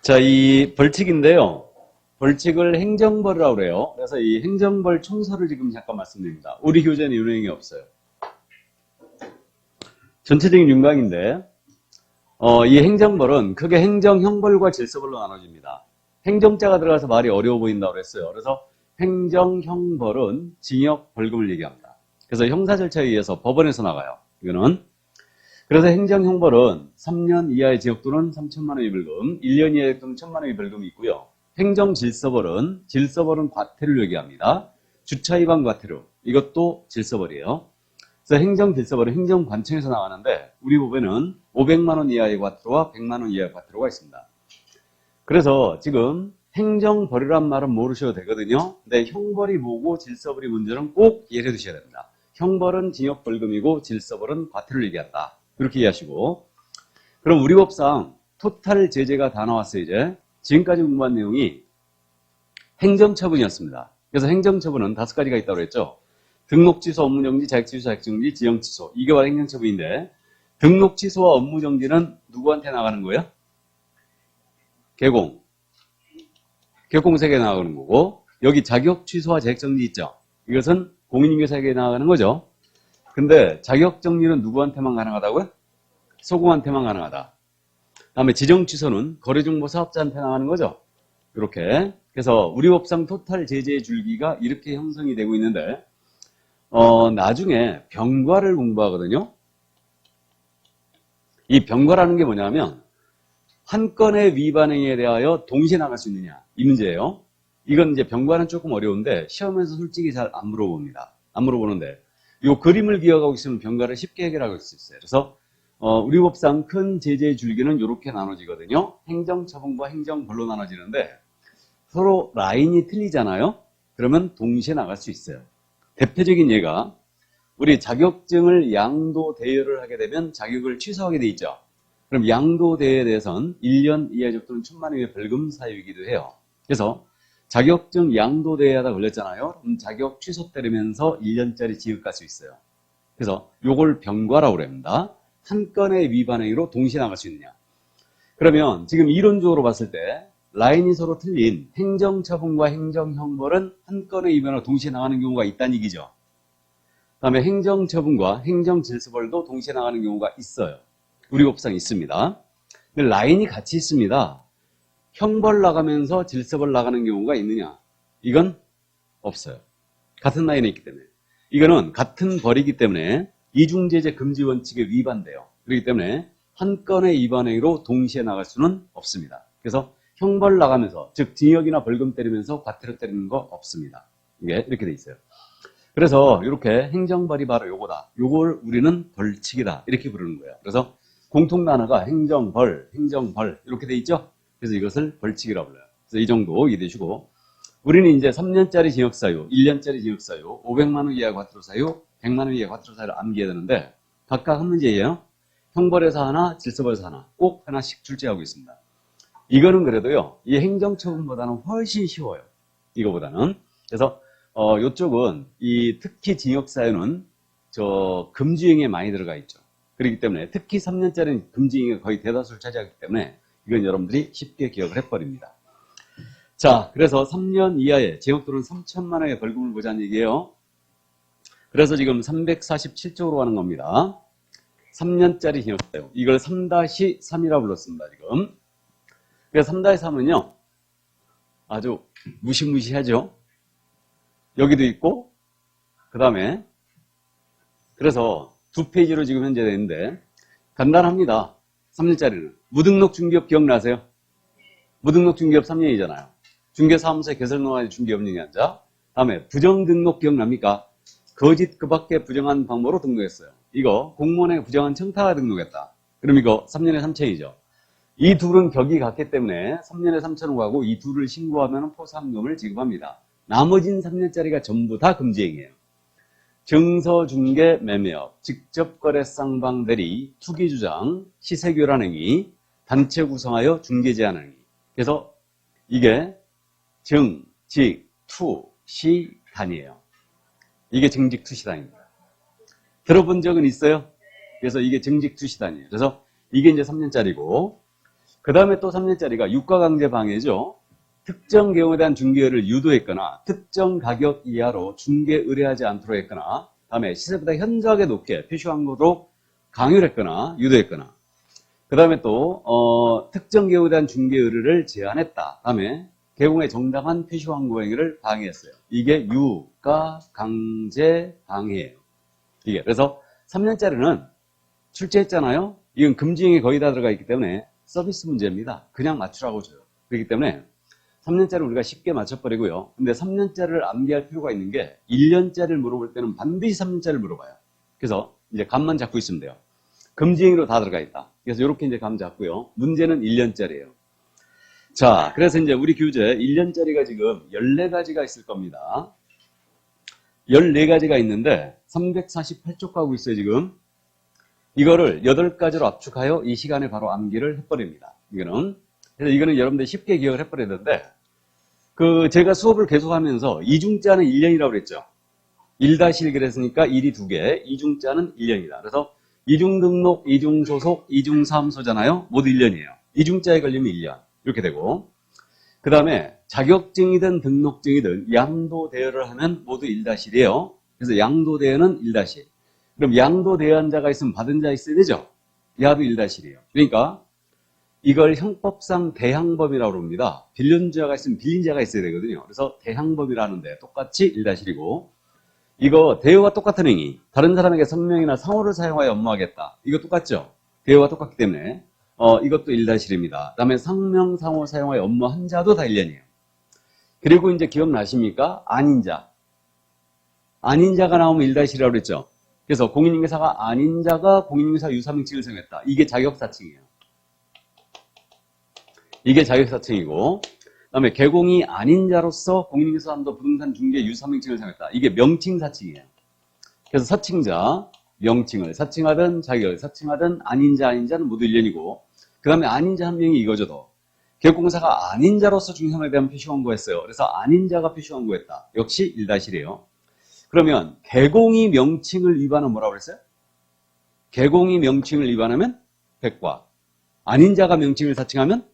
자, 이 벌칙인데요. 벌칙을 행정벌이라고 그래요. 그래서 이 행정벌 총서를 지금 잠깐 말씀드립니다. 우리 교재는 이런 내용이 없어요. 전체적인 윤곽인데, 이 행정벌은 크게 행정형벌과 질서벌로 나눠집니다. 행정자가 들어가서 말이 어려워 보인다고 그랬어요. 그래서 행정형벌은 징역, 벌금을 얘기합니다. 그래서 형사 절차에 의해서 법원에서 나가요. 이거는. 그래서 행정형벌은 3년 이하의 징역 또는 3천만 원의 벌금, 1년 이하의 또는 1천만 원의 벌금이 있고요. 행정질서벌은 과태료를 얘기합니다. 주차 위반 과태료, 이것도 질서벌이에요. 그래서 행정질서벌은 행정관청에서 나가는데 우리 법에는 500만 원 이하의 과태료와 100만 원 이하의 과태료가 있습니다. 그래서 지금 행정벌이란 말은 모르셔도 되거든요. 근데 형벌이 뭐고 질서벌이 문제는 꼭 이해해 두셔야 됩니다. 형벌은 징역 벌금이고 질서벌은 과태료를 얘기한다. 이렇게 이해하시고, 그럼 우리 법상 토탈 제재가 다 나왔어요. 이제 지금까지 공부한 내용이 행정처분이었습니다. 그래서 행정처분은 5가지가 있다고 그랬죠. 등록취소, 업무정지, 자격취소, 자격정지, 지형취소, 이게 바로 행정처분인데, 등록취소와 업무정지는 누구한테 나가는 거예요? 개공세계에 나가는 거고, 여기 자격취소와 자격정지 있죠. 이것은 공인인계사에게 나가는 거죠. 근데 자격정지는 누구한테만 가능하다고요? 소공한테만 가능하다. 다음에 지정취소는 거래정보 사업자한테 나가는 거죠. 이렇게. 그래서 우리 법상 토탈 제재의 줄기가 이렇게 형성이 되고 있는데, 나중에 병과를 공부하거든요. 이 병과라는 게 뭐냐면 한 건의 위반 행위에 대하여 동시에 나갈 수 있느냐, 이 문제예요. 이건 이제 병과는 조금 어려운데 시험에서 솔직히 잘 안 물어봅니다. 안 물어보는데 이 그림을 기억하고 있으면 병과를 쉽게 해결할 수 있어요. 그래서 우리 법상 큰 제재의 줄기는 이렇게 나눠지거든요. 행정처분과 행정벌로 나눠지는데 서로 라인이 틀리잖아요. 그러면 동시에 나갈 수 있어요. 대표적인 예가 우리 자격증을 양도 대여를 하게 되면 자격을 취소하게 돼 있죠. 그럼 양도 대여에 대해서는 1년 이하의 적 또는 1천만 원의 벌금 사유이기도 해요. 그래서 자격증 양도 대여하다 걸렸잖아요. 그럼 자격 취소 때리면서 1년짜리 징역 갈 수 있어요. 그래서 요걸 병과라고 합니다. 한 건의 위반 행위로 동시에 나갈 수 있느냐. 그러면 지금 이론적으로 봤을 때 라인이 서로 틀린 행정처분과 행정형벌은 한 건의 위반으로 동시에 나가는 경우가 있다는 얘기죠. 그다음에 행정처분과 행정질서벌도 동시에 나가는 경우가 있어요. 우리 법상 있습니다. 근데 라인이 같이 있습니다. 형벌 나가면서 질서벌 나가는 경우가 있느냐? 이건 없어요. 같은 라인에 있기 때문에. 이거는 같은 벌이기 때문에 이중제재 금지 원칙에 위반돼요. 그렇기 때문에 한 건의 위반 행위로 동시에 나갈 수는 없습니다. 그래서 형벌 나가면서, 즉 징역이나 벌금 때리면서 과태료 때리는 거 없습니다. 이게 이렇게 돼 있어요. 그래서 이렇게 행정벌이 바로 요거다. 요걸 우리는 벌칙이다. 이렇게 부르는 거예요. 그래서 공통 단어가 행정벌 이렇게 돼 있죠. 그래서 이것을 벌칙이라고 불러요. 그래서 이 정도 이해되시고, 우리는 이제 3년짜리 징역사유, 1년짜리 징역사유, 500만 원 이하 과태료 사유, 100만 원 이하 과태료 사유를 암기해야 되는데 각각 한 문제예요. 형벌에서 하나, 질서벌에서 하나, 꼭 하나씩 출제하고 있습니다. 이거는 그래도요, 이 행정처분보다는 훨씬 쉬워요. 이거보다는. 그래서 이쪽은 이 특히 징역사유는 금지행위에 많이 들어가 있죠. 그렇기 때문에 특히 3년짜리는 금지행위가 거의 대다수를 차지하기 때문에 이건 여러분들이 쉽게 기억을 해버립니다. 자, 그래서 3년 이하의 징역 또는 3천만 원의 벌금을 보자는 얘기예요. 그래서 지금 347쪽으로 가는 겁니다. 3년짜리 징역사유. 이걸 3-3이라고 불렀습니다, 지금. 그래서 3-3은요, 아주 무시무시하죠. 여기도 있고, 그 다음에, 그래서 2페이지로 지금 현재 되는데, 간단합니다. 3년짜리는. 무등록 중개업 기억나세요? 무등록 중개업 3년이잖아요. 중개사무소에 개설노하는 중개업령이한자. 다음에 부정등록 기억납니까? 거짓 그 밖에 부정한 방법으로 등록했어요. 이거 공무원에 부정한 청탁을 등록했다. 그럼 이거 3년에 3천이죠. 이 둘은 격이 같기 때문에 3년에 3천원 가고 이 둘을 신고하면 포상금을 지급합니다. 나머진 3년짜리가 전부 다 금지행위예요. 증서, 중개, 매매업, 직접 거래 쌍방 대리, 투기 주장, 시세 교란 행위, 단체 구성하여 중개 제한 행위. 그래서 이게 증, 직, 투, 시, 단이에요. 이게 증직 투시단입니다. 들어본 적은 있어요? 그래서 이게 증직 투시단이에요. 그래서 이게 이제 3년짜리고, 그 다음에 또 3년짜리가 유가강제 방해죠. 특정 경우에 대한 중개를 유도했거나 특정 가격 이하로 중개 의뢰하지 않도록 했거나 다음에 시세보다 현저하게 높게 표시광고로 강요를 했거나 유도했거나 그 다음에 또 특정 경우에 대한 중개 의뢰를 제한했다. 다음에 개공의 정당한 표시광고 행위를 방해했어요. 이게 유가강제 방해예요. 이게 그래서 3년짜리는 출제했잖아요. 이건 금지행위 거의 다 들어가 있기 때문에 서비스 문제입니다. 그냥 맞추라고 줘요. 그렇기 때문에 3년짜리 우리가 쉽게 맞춰버리고요. 근데 3년짜리를 암기할 필요가 있는 게 1년짜리를 물어볼 때는 반드시 3년짜리를 물어봐요. 그래서 이제 감만 잡고 있으면 돼요. 금지행위로 다 들어가 있다. 그래서 이렇게 이제 감 잡고요. 문제는 1년짜리예요. 자, 그래서 이제 우리 교재 1년짜리가 지금 14가지가 있을 겁니다. 14가지가 있는데 348쪽 가고 있어요, 지금. 이거를 8가지로 압축하여 이 시간에 바로 암기를 해버립니다. 그래서 이거는 여러분들이 쉽게 기억을 해버려야 되는데, 제가 수업을 계속하면서 이중자는 1년이라고 그랬죠. 1-1 그랬으니까 1이 2개, 이중자는 1년이다. 그래서 이중등록, 이중소속, 이중사무소잖아요. 모두 1년이에요. 이중자에 걸리면 1년. 이렇게 되고. 그 다음에 자격증이든 등록증이든 양도대여를 하면 모두 1-1이에요. 그래서 양도대여는 1-1. 그럼 양도대여한 자가 있으면 받은 자 있어야 되죠? 야도 1-1이에요. 그러니까 이걸 형법상 대항범이라고 합니다. 빌린 자가 있으면 빌린 자가 있어야 되거든요. 그래서 대항범이라는데 똑같이 1-1이고 이거 대여와 똑같은 행위, 다른 사람에게 성명이나 상호를 사용하여 업무하겠다. 이거 똑같죠? 대여와 똑같기 때문에 이것도 1-1입니다. 그 다음에 상명, 상호 사용하여 업무한 자도 다 1년이에요. 그리고 이제 기억나십니까? 아닌 자. 아닌 자가 나오면 1-1이라고 그랬죠? 그래서 공인인계사가 아닌 자가 공인인계사 유사명칭을 사용했다. 이게 자격사칭이에요. 이게 자격사칭이고 그 다음에 개공이 아닌 자로서 공인인계사함도 부동산 중개 유사명칭을 사용했다. 이게 명칭사칭이에요. 그래서 사칭자, 명칭을 사칭하든 자격을 사칭하든 아닌 자는 모두 1년이고 그 다음에 아닌 자 한 명이 이거죠. 더. 개업공사가 아닌 자로서 중성에 대한 표시광고했어요. 그래서 아닌 자가 표시광고했다. 역시 1-1이에요. 그러면 개공이 명칭을 위반하면 뭐라고 그랬어요? 개공이 명칭을 위반하면 100과 아닌 자가 명칭을 사칭하면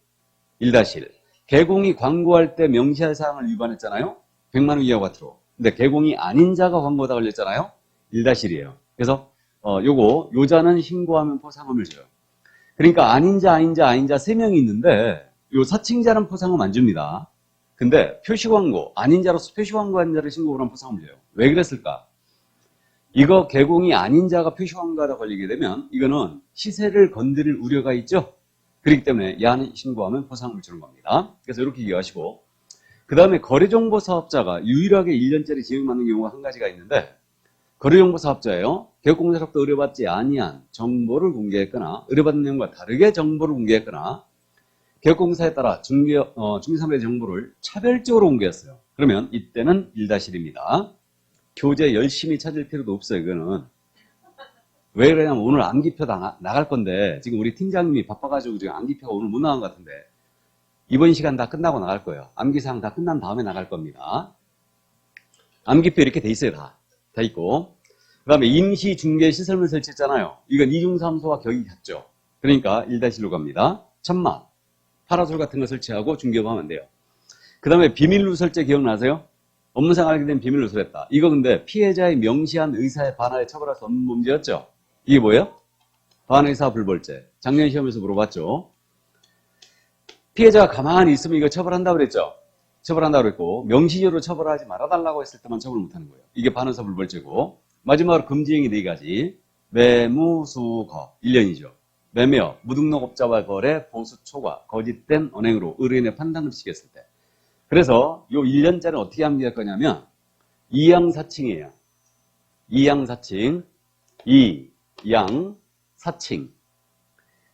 1-1. 개공이 광고할 때 명시할 사항을 위반했잖아요. 100만 원 이하 과태료. 근데 개공이 아닌 자가 광고다 걸렸잖아요. 1-1이에요. 그래서 요자는 신고하면 포상금을 줘요. 그러니까 아닌 자 3명이 있는데 요 사칭자는 포상금 안 줍니다. 근데 표시광고, 아닌 자로서 표시광고한 자를 신고하면 포상금을 줘요. 왜 그랬을까? 이거 개공이 아닌 자가 표시광고하다 걸리게 되면 이거는 시세를 건드릴 우려가 있죠. 그렇기 때문에 야는 신고하면 포상금을 주는 겁니다. 그래서 이렇게 기억하시고 그 다음에 거래정보 사업자가 유일하게 1년짜리 징역받는 경우가 한 가지가 있는데 거래정보 사업자예요. 개업공사로부터 의뢰받지 아니한 정보를 공개했거나 의뢰받은 내용과 다르게 정보를 공개했거나 개업공사에 따라 중개사물의 정보를 차별적으로 공개했어요. 그러면 이때는 1-1입니다. 교재 열심히 찾을 필요도 없어요. 이거는. 왜 그러냐면 오늘 암기표 나갈 건데 지금 우리 팀장님이 바빠가지고 지금 암기표가 오늘 못 나간 것 같은데 이번 시간 다 끝나고 나갈 거예요. 암기사항 다 끝난 다음에 나갈 겁니다. 암기표 이렇게 돼 있어요. 다 있고 그 다음에 임시중개시설물 설치했잖아요. 이건 이중사무소와 격이 같죠. 그러니까 1-1로 갑니다. 천막, 파라솔 같은 거 설치하고 중개업하면 돼요. 그 다음에 비밀누설 설치 기억나세요? 업무상 알게 된 비밀 누설했다. 이거 근데 피해자의 명시한 의사에 반하여 처벌할 수 없는 범죄였죠. 이게 뭐예요? 반의사 불벌죄. 작년 시험에서 물어봤죠. 피해자가 가만히 있으면 이거 처벌한다고 그랬죠. 처벌한다고 그랬고 명시적으로 처벌하지 말아달라고 했을 때만 처벌을 못하는 거예요. 이게 반의사 불벌죄고 마지막으로 금지행위 4가지. 매무수거 1년이죠. 매매업, 무등록업자와 거래, 보수 초과, 거짓된 언행으로 의뢰인의 판단을 시켰을 때. 그래서 요 1년짜리는 어떻게 암기할 거냐면 이양사칭이에요. 이양사칭, 이양사칭.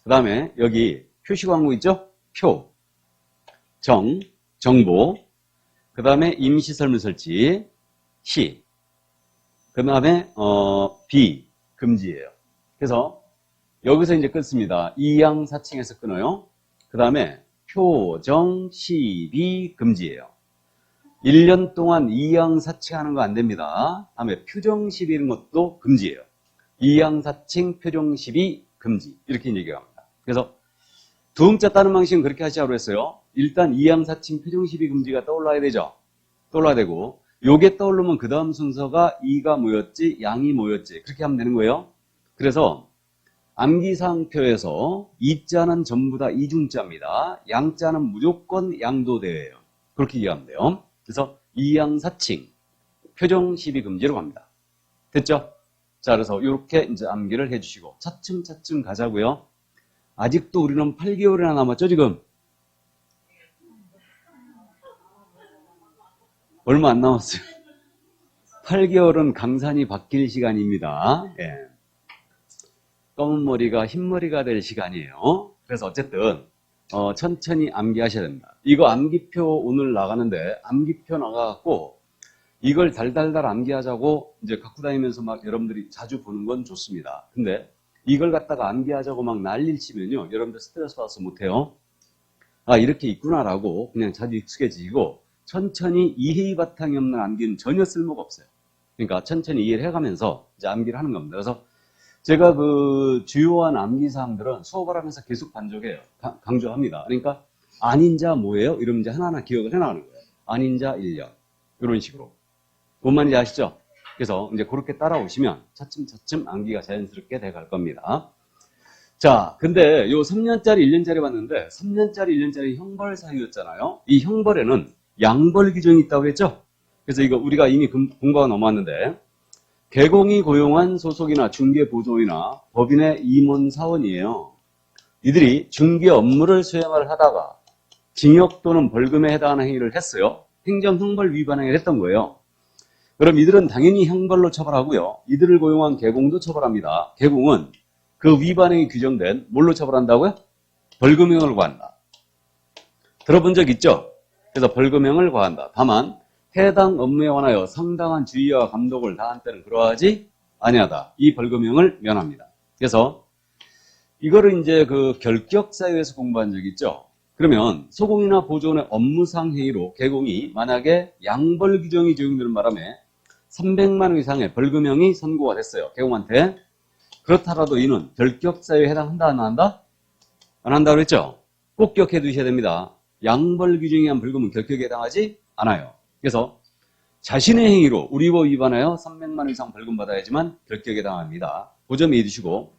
그 다음에 여기 표시광고 있죠? 표, 정보. 그 다음에 임시설물 설치, 시. 그 다음에 비, 금지예요. 그래서 여기서 이제 끊습니다. 이양사칭에서 끊어요. 그 다음에 표정, 시비, 금지예요. 1년 동안 이양사칭하는 거 안 됩니다. 다음에 표정, 시비 이런 것도 금지예요. 이양사칭, 표정, 시비, 금지. 이렇게 얘기합니다. 그래서 두음자 따는 방식은 그렇게 하시라고 했어요. 일단 이양사칭 표정시비 금지가 떠올라야 되죠. 떠올라야 되고 요게 떠오르면 그 다음 순서가 이가 뭐였지? 양이 뭐였지? 그렇게 하면 되는 거예요. 그래서 암기사항표에서 이자는 전부 다 이중자입니다. 양자는 무조건 양도대예요. 그렇게 이해하면 돼요. 그래서 이양사칭 표정시비 금지로 갑니다. 됐죠? 자, 그래서 이렇게 이제 암기를 해주시고 차츰차츰 가자고요. 아직도 우리는 8개월이나 남았죠, 지금? 얼마 안 남았어요. 8개월은 강산이 바뀔 시간입니다. 예. 검은 머리가 흰 머리가 될 시간이에요. 그래서 어쨌든 천천히 암기하셔야 됩니다. 이거 암기표 오늘 나가는데 암기표 나가갖고 이걸 달달달 암기하자고 이제 갖고 다니면서 막 여러분들이 자주 보는 건 좋습니다. 근데 이걸 갖다가 암기하자고 막 난리를 치면요, 여러분들 스트레스 받아서 못해요. 아, 이렇게 있구나라고 그냥 자주 익숙해지고 천천히 이해의 바탕이 없는 암기는 전혀 쓸모가 없어요. 그러니까 천천히 이해를 해가면서 이제 암기를 하는 겁니다. 그래서 제가 그 주요한 암기 사항들은 수업을 하면서 계속 반복해요. 강조합니다. 그러니까 안인자 뭐예요? 이러면 이제 하나하나 기억을 해나가는 거예요. 안인자 1년 이런 식으로. 뭔 말인지 아시죠? 그래서 이제 그렇게 따라오시면 차츰차츰 암기가 자연스럽게 돼갈 겁니다. 자, 근데 요 3년짜리 1년짜리 봤는데 3년짜리 1년짜리 형벌 사유였잖아요. 이 형벌에는 양벌 규정이 있다고 했죠? 그래서 이거 우리가 이미 공부가 넘어왔는데 개공이 고용한 소속이나 중개보조이나 법인의 임원 사원이에요. 이들이 중개 업무를 수행을 하다가 징역 또는 벌금에 해당하는 행위를 했어요. 행정형벌 위반 행위를 했던 거예요. 그럼 이들은 당연히 형벌로 처벌하고요. 이들을 고용한 개공도 처벌합니다. 개공은 그 위반 행위 규정된 뭘로 처벌한다고요? 벌금형을 과한다. 들어본 적 있죠? 그래서 벌금형을 과한다. 다만 해당 업무에 관하여 상당한 주의와 감독을 다한 때는 그러하지 아니하다. 이 벌금형을 면합니다. 그래서 이거를 이제 그 결격사유에서 공부한 적 있죠. 그러면 소공이나 보조원의 업무상 행위로 개공이 만약에 양벌 규정이 적용되는 바람에 300만 원 이상의 벌금형이 선고가 됐어요. 개공한테. 그렇더라도 이는 결격사유에 해당한다 안 한다? 안 한다고 했죠. 꼭 기억해 두셔야 됩니다. 양벌 규정에 의한 벌금은 결격에 해당하지 않아요. 그래서 자신의 행위로 우리법 위반하여 300만 원 이상 벌금 받아야지만 결격에 해당합니다. 그 점 이해해 주시고.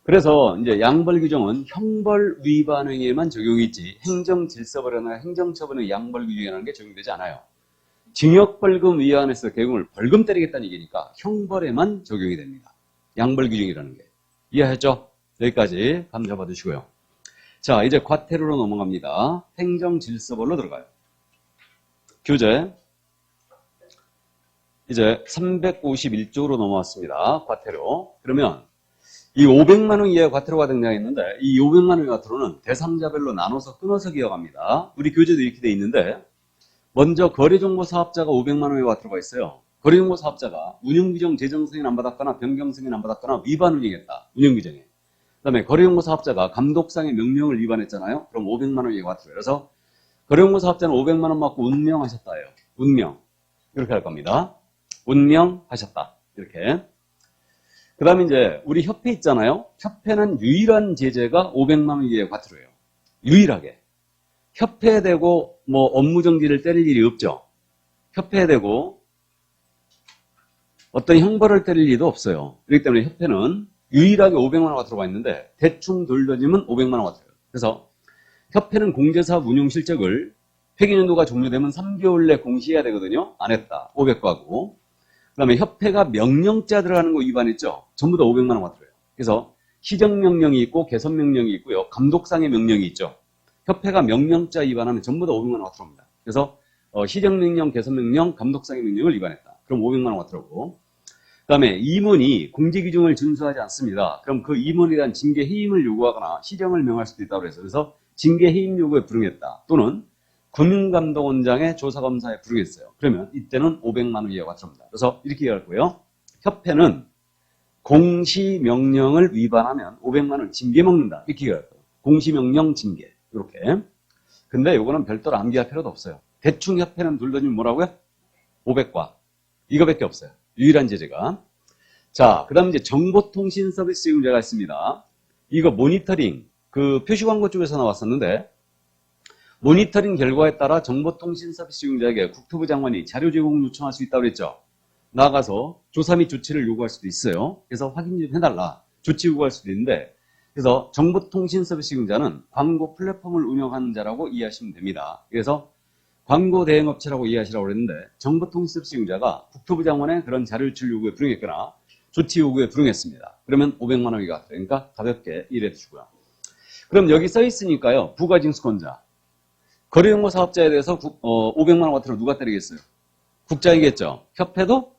그래서 이제 양벌 규정은 형벌 위반 행위에만 적용이 있지 행정질서벌이나 행정처분의 양벌 규정이라는 게 적용되지 않아요. 징역벌금 위반에서 개공을 벌금 때리겠다는 얘기니까 형벌에만 적용이 됩니다. 양벌 규정이라는 게. 이해하셨죠? 여기까지 감 잡아 두시고요. 자, 이제 과태료로 넘어갑니다. 행정질서벌로 들어가요. 교재 이제 351조로 넘어왔습니다. 과태료. 그러면 이 500만 원 이하의 과태료가 등장했는데 이 500만 원의 과태료는 대상자별로 나눠서 끊어서 기억합니다. 우리 교재도 이렇게 돼 있는데 먼저 거래정보사업자가 500만 원의 과태료가 있어요. 거래정보사업자가 운영규정 제정 승인 안 받았거나 변경 승인 안 받았거나 위반 운영했다. 운영규정에. 그 다음에 거래정보사업자가 감독상의 명령을 위반했잖아요. 그럼 500만 원의 과태료. 그래서 거래정보사업자는 500만 원 받고 운명하셨다예요. 운명. 이렇게 할 겁니다. 운명하셨다. 이렇게. 그 다음에 이제 우리 협회 있잖아요. 협회는 유일한 제재가 500만 원 이하의 과태료예요. 유일하게. 협회에 대고 뭐 업무정지를 때릴 일이 없죠. 협회에 대고 어떤 형벌을 때릴 일도 없어요. 그렇기 때문에 협회는 유일하게 500만 원 과태료가 있는데 대충 돌려지면 500만 원 과태료. 그래서 협회는 공제사업 운용 실적을 회계연도가 종료되면 3개월 내 공시해야 되거든요. 안 했다. 500과고. 그 다음에 협회가 명령자 들어가는 거 위반했죠. 전부 다 500만 원 과태료예요. 그래서 시정명령이 있고 개선명령이 있고요. 감독상의 명령이 있죠. 협회가 명령자 위반하면 전부 다 500만 원 과태료입니다. 그래서 시정명령, 개선명령, 감독상의 명령을 위반했다. 그럼 500만 원 과태료고. 그 다음에 임원이 공제규정을 준수하지 않습니다. 그럼 그 임원에 대한 징계 해임을 요구하거나 시정을 명할 수도 있다고 해서 그래서 징계 해임 요구에 불응했다. 또는 금융감독원장의 조사검사에 불응했어요. 그러면 이때는 500만 원 이하의 과태료입니다. 그래서 이렇게 얘기할 거예요. 협회는 공시명령을 위반하면 500만 원 징계 먹는다. 이렇게 얘기할 거예요. 공시명령 징계. 이렇게. 근데 요거는 별도로 암기할 필요도 없어요. 대충 협회는 돌더니 뭐라고요? 500과. 이거밖에 없어요. 유일한 제재가. 자, 그 다음 이제 정보통신 서비스 제공자가 있습니다. 이거 모니터링, 그 표시광고 쪽에서 나왔었는데, 모니터링 결과에 따라 정보통신서비스용자에게 국토부 장관이 자료 제공 요청할 수 있다고 그랬죠. 나가서 조사 및 조치를 요구할 수도 있어요. 그래서 확인 좀 해달라. 조치 요구할 수도 있는데, 그래서 정보통신서비스용자는 광고 플랫폼을 운영하는 자라고 이해하시면 됩니다. 그래서 광고 대행업체라고 이해하시라고 그랬는데, 정보통신서비스용자가 국토부 장관의 그런 자료 유출 요구에 불응했거나 조치 요구에 불응했습니다. 그러면 500만 원이 가. 그러니까 가볍게 이해해 주시고요. 그럼 여기 써 있으니까요. 부가징수권자. 거래용고 사업자에 대해서 500만 원 과태료 누가 때리겠어요? 국장이겠죠. 협회도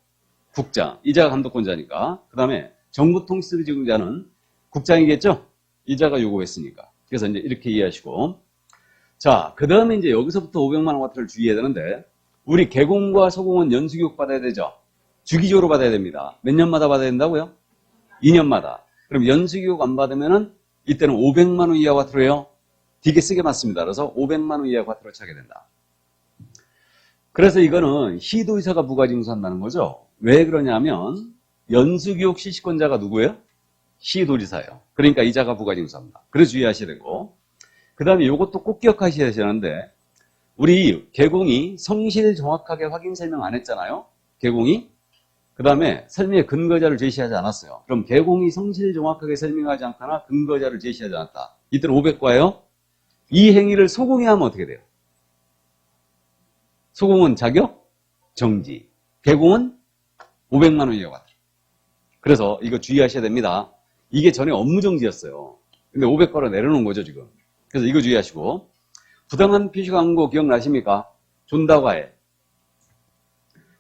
국장. 이자가 감독권자니까. 그 다음에 정보통신서비스용자는 국장이겠죠. 이자가 요구했으니까. 그래서 이제 이렇게 이해하시고. 자, 그 다음에 이제 여기서부터 500만 원 과태료를 주의해야 되는데, 우리 개공과 소공은 연수교육 받아야 되죠. 주기적으로 받아야 됩니다. 몇 년마다 받아야 된다고요? 2년마다. 그럼 연수교육 안 받으면은 이때는 500만 원 이하 과태료예요. 되게 세게 맞습니다. 그래서 500만 원 이하 과태료 차게 된다. 그래서 이거는 시도의사가 부가징수한다는 거죠. 왜 그러냐면 연수교육 실시권자가 누구예요? 시도지사예요. 그러니까 이자가 부가징수합니다. 그래서 주의하셔야 되고, 그 다음에 이것도 꼭 기억하셔야 되는데, 우리 개공이 성실 정확하게 확인 설명 안 했잖아요. 개공이. 그 다음에 설명의 근거자를 제시하지 않았어요. 그럼 개공이 성실 정확하게 설명하지 않거나 근거자를 제시하지 않았다. 이때는 500과예요. 이 행위를 소공이 하면 어떻게 돼요? 소공은 자격 정지. 개공은 500만 원 이하 과태료. 그래서 이거 주의하셔야 됩니다. 이게 전에 업무정지였어요. 근데 500과로 내려놓은 거죠, 지금. 그래서 이거 주의하시고. 부당한 표시 광고 기억나십니까? 존다과해.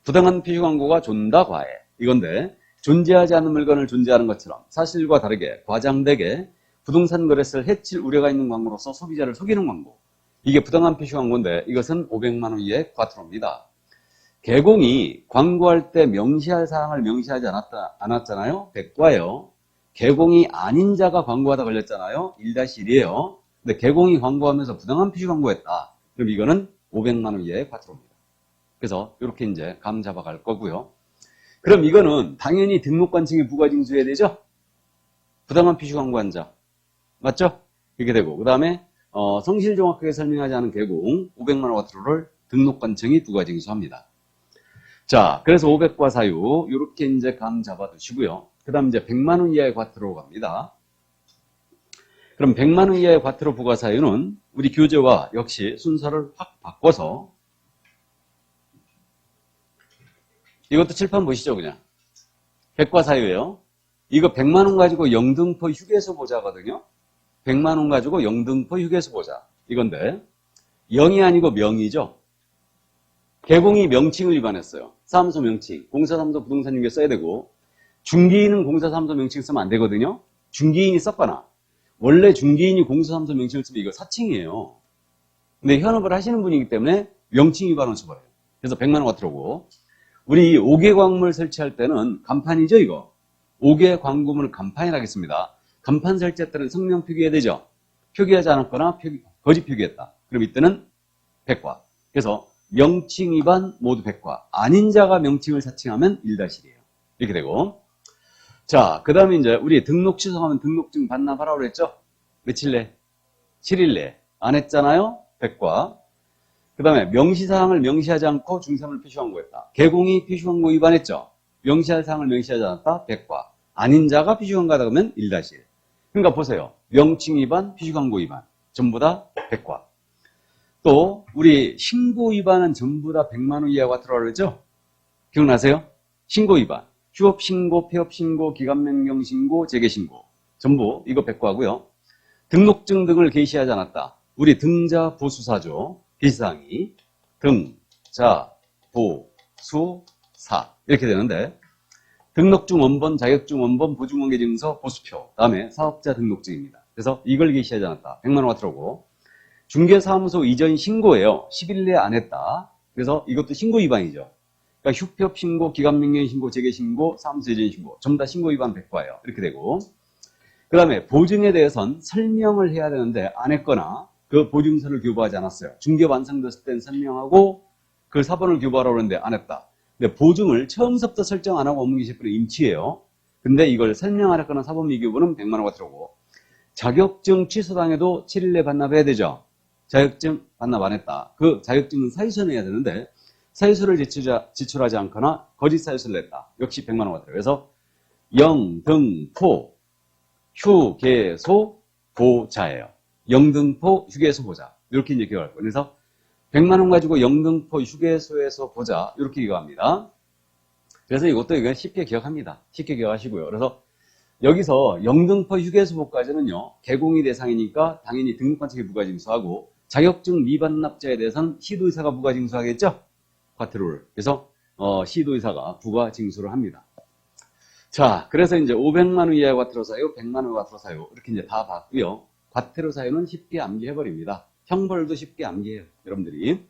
부당한 표시 광고가 존다과해. 이건데, 존재하지 않는 물건을 존재하는 것처럼 사실과 다르게 과장되게 부동산 거래세를 해칠 우려가 있는 광고로서 소비자를 속이는 광고. 이게 부당한 표시 광고인데 이것은 500만 원 이하의 과태료입니다. 개공이 광고할 때 명시할 사항을 명시하지 않았잖아요. 100과예요. 개공이 아닌 자가 광고하다 걸렸잖아요. 1-1이에요. 근데 개공이 광고하면서 부당한 표시 광고했다. 그럼 이거는 500만 원 이하의 과태료입니다. 그래서 이렇게 이제 감 잡아갈 거고요. 그럼 이거는 당연히 등록관청이 부가징수해야 되죠? 부당한 표시 광고한 자. 맞죠? 이렇게 되고. 그 다음에 성실 정확하게 설명하지 않은 개공 500만 원 과태료를 등록관청이 부가징수합니다. 자, 그래서 500과 사유 이렇게 이제 감 잡아두시고요. 그 다음 이제 100만 원 이하의 과태료로 갑니다. 그럼 100만 원 이하의 과태료 부과 사유는 우리 교재와 역시 순서를 확 바꿔서 이것도 칠판 보시죠, 그냥. 100과 사유예요. 이거 100만 원 가지고 영등포 휴게소 보자거든요. 100만 원 가지고 영등포 휴게소 보자. 이건데 0이 아니고 명이죠. 개공이 명칭을 위반했어요. 사무소 명칭, 공사사무소 부동산중개 써야 되고, 중개인은 공사사무소 명칭 쓰면 안 되거든요. 중개인이 썼거나, 원래 중개인이 공사사무소 명칭을 쓰면 이거 사칭이에요. 근데 현업을 하시는 분이기 때문에 명칭 위반을 쳐버려요. 그래서 100만 원 과태료고, 우리 5개 광물 설치할 때는 간판이죠, 이거. 5개 광고물을 간판이라 하겠습니다. 간판 설치할 때는 성명 표기해야 되죠. 표기하지 않았거나 거짓 표기했다. 그럼 이때는 100과. 그래서 명칭 위반 모두 100과. 아닌 자가 명칭을 사칭하면 1-1이에요. 이렇게 되고. 자, 그 다음에 이제 우리 등록 취소하면 등록증 반납하라고 그랬죠? 며칠 내? 7일 내. 안 했잖아요? 100과. 그 다음에 명시사항을 명시하지 않고 중상을 표시광고했다. 개공이 표시광고 위반했죠? 명시할 사항을 명시하지 않았다. 100과. 아닌 자가 표시광고하다 그러면 1-1. 그러니까 보세요. 명칭 위반, 표시광고 위반. 전부 다 100과. 또 우리 신고 위반은 전부 다 100만 원 이하 과태료라고 그랬죠? 기억나세요? 신고 위반. 휴업 신고, 폐업 신고, 기간 변경 신고, 재개 신고. 전부 이거 100과고요. 등록증 등을 게시하지 않았다. 우리 등자 보수사죠. 게시사항이 등자 보수사 이렇게 되는데 등록증 원본, 자격증 원본, 보증관계증서, 보수표, 다음에 사업자 등록증입니다. 그래서 이걸 게시하지 않았다. 100만 원 과태료고. 중개사무소 이전 신고예요. 10일 내에 안 했다. 그래서 이것도 신고 위반이죠. 그러니까 휴업 신고, 기간 변경 신고, 재개 신고, 사무소 이전 신고 전부 다 신고 위반 100과예요. 이렇게 되고. 그 다음에 보증에 대해서는 설명을 해야 되는데 안 했거나 그 보증서를 교부하지 않았어요. 중개 완성됐을 땐 설명하고 그 사본을 교부하라고 했는데 안 했다. 근데 보증을 처음부터 설정 안 하고 업무 개시분은 임치예요. 근데 이걸 설명 안 했거나 사본 미교부는 100만 원 과태료고, 자격증 취소당해도 7일 내 반납해야 되죠. 자격증 반납 안 했다. 그 자격증은 사유서 내야 되는데 사유서를 지출하지 않거나 거짓 사유서를 냈다. 역시 100만 원 같아요. 그래서 영등포 휴게소 보자예요. 영등포 휴게소 보자. 이렇게 이제 기억할 거예요. 그래서 100만 원 가지고 영등포 휴게소에서 보자. 이렇게 기억합니다. 그래서 이것도 이거 쉽게 기억합니다. 쉽게 기억하시고요. 그래서 여기서 영등포 휴게소보까지는요, 개공이 대상이니까 당연히 등록관 측이 부가징수하고 자격증 미반납자에 대해서는 시도의사가 부가징수하겠죠? 과태료를. 그래서 시도의사가 부가징수를 합니다. 자, 그래서 이제 500만 원 이하의 과태료 사유, 100만 원 과태료 사유 이렇게 이제 다 봤고요. 과태료 사유는 쉽게 암기해버립니다. 형벌도 쉽게 암기해요, 여러분들이.